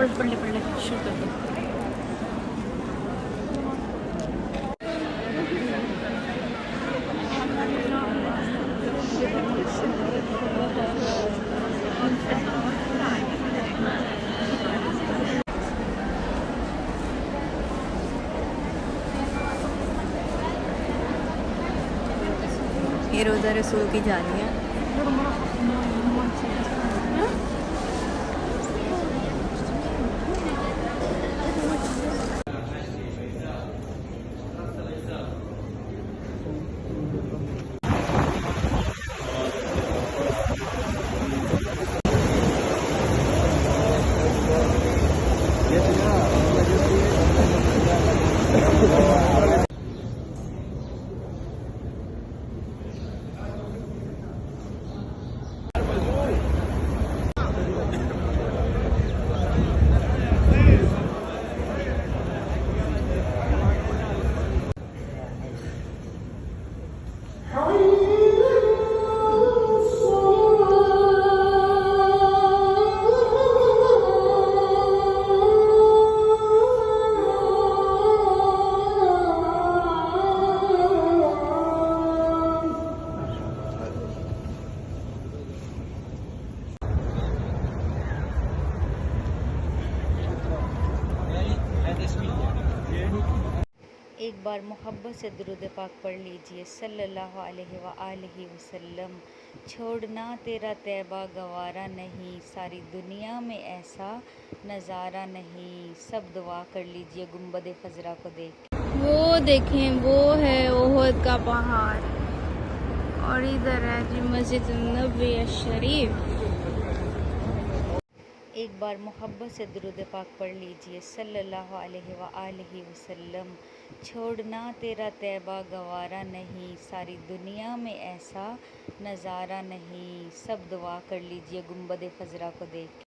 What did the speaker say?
पढ़ शुरू कर दो। ये रोज़ा रसूल की जानी है। एक बार मोहब्बत से दुरूद पाक पढ़ लीजिए सल्लल्लाहु अलैहि वसल्लम। छोड़ना तेरा तैबा गवारा नहीं, सारी दुनिया में ऐसा नज़ारा नहीं। सब दुआ कर लीजिए गुंबद खजरा को देख। वो देखें, वो है ओहद का पहाड़ और इधर है जी मस्जिद नबवी शरीफ। एक बार मोहब्बत से दुरूद पाक पढ़ लीजिए सल्लल्लाहु अलैहि वसल्लम। छोड़ना तेरा तैबा गवारा नहीं, सारी दुनिया में ऐसा नज़ारा नहीं। सब दुआ कर लीजिए गुंबद खजरा को देख।